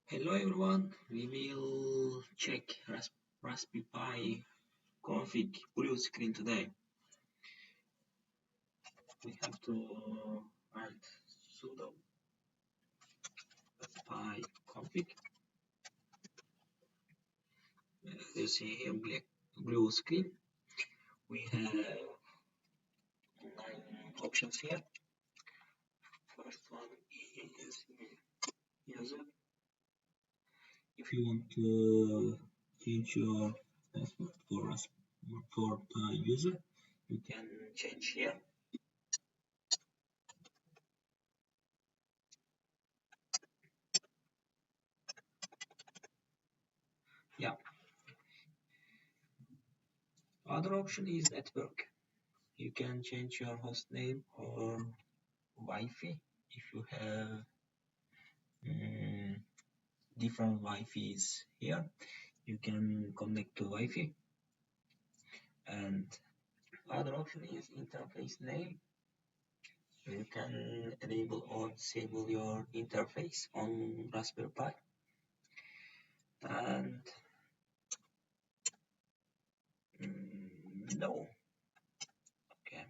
Hello everyone, we will check Raspi-Pi config blue screen today. We have to write sudo Pi config. As you see here, blue screen. We have 9 options here. First one is user. If you want to change your password for the user, you can change here. Yeah. Other option is network. You can change your host name or Wi-Fi if you have different Wi-Fi's here. You can connect to Wi-Fi. And other option is interface name. You can enable or disable your interface on Raspberry Pi. And no. Okay.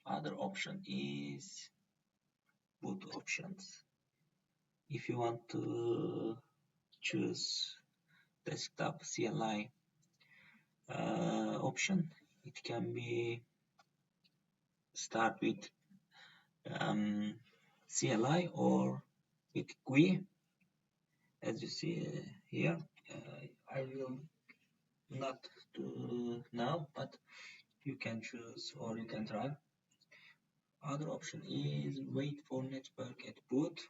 Other option is boot options. If you want to choose desktop CLI option, it can be start with CLI or with GUI. As you see here, I will not do now, but you can choose or you can try. Other option is wait for network at boot.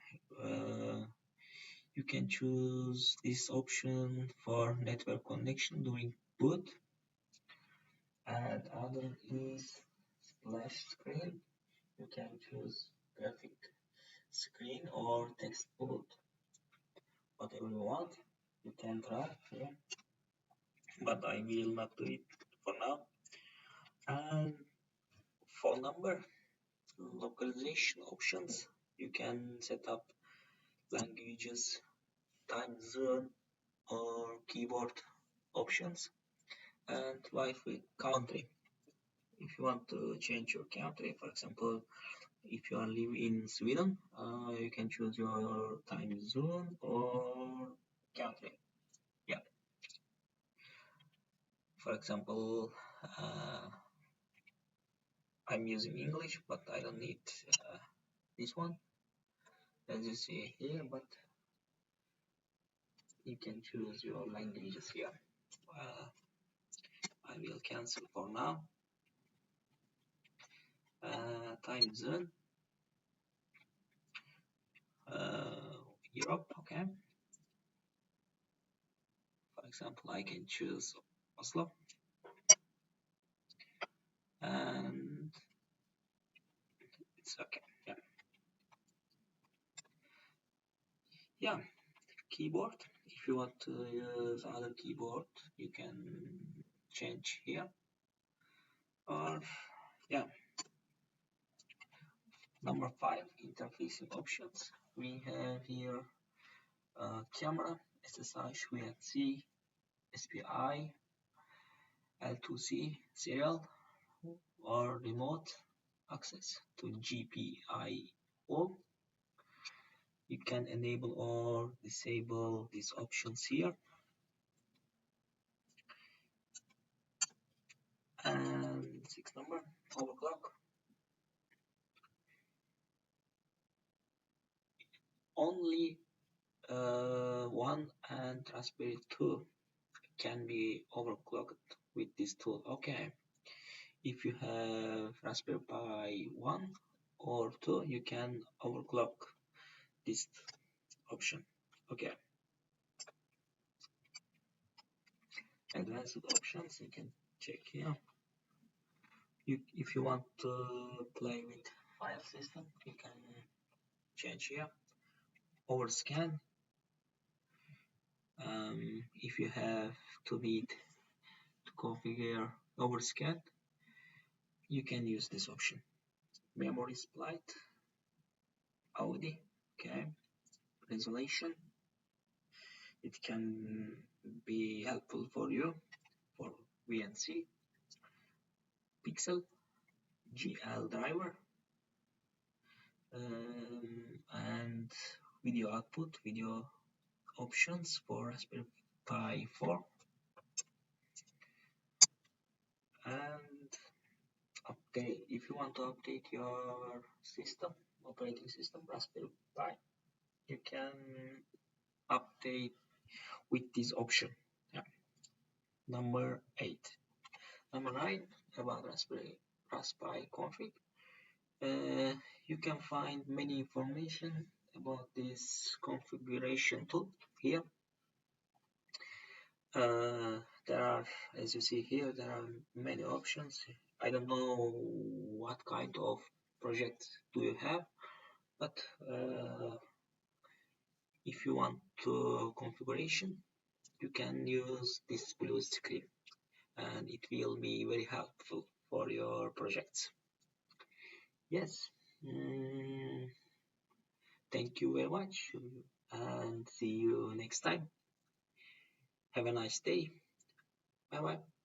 You can choose this option for network connection during boot. And other is splash screen. You can choose graphic screen or text boot. Whatever you want, you can try here. But I will not do it for now. And phone number, localization options. You can set up languages, time zone, or keyboard options. And Wi-Fi country. If you want to change your country, for example, if you are living in Sweden, you can choose your time zone or country. Yeah. For example, I'm using English, but I don't need this one, as you see here. But you can choose your languages here. I will cancel for now. Time zone. Europe, okay. For example, I can choose Oslo. And it's okay. Yeah. Keyboard. If you want to use other keyboard, you can change here. Or yeah. Number 5, interfacing options. We have here camera, SSH, VNC, SPI, L2C, serial, or remote access to GPIO. You can enable or disable these options here. And 6th number, overclock. Only one and Raspberry 2 can be overclocked with this tool. Okay. If you have Raspberry Pi 1 or 2, you can overclock this option. Okay. Advanced options, you can check here. If you want to play with file system, you can change here. Overscan. If you have 2-bit to configure overscan, you can use this option. Memory split, Audi, okay. resolution. It can be helpful for you for VNC, pixel, GL driver, and video output, video options for Raspberry Pi 4, and update. If you want to update your system, operating system, Raspberry Pi, you can update with this option. Yeah. Number 8. Number 9 about Raspi-config. You can find many information about this configuration tool here. There are, as you see here, there are many options. I don't know what kind of project do you have, but if you want configuration, you can use this blue screen, and it will be very helpful for your projects. Yes. Thank you very much, and see you next time. Have a nice day. Bye bye.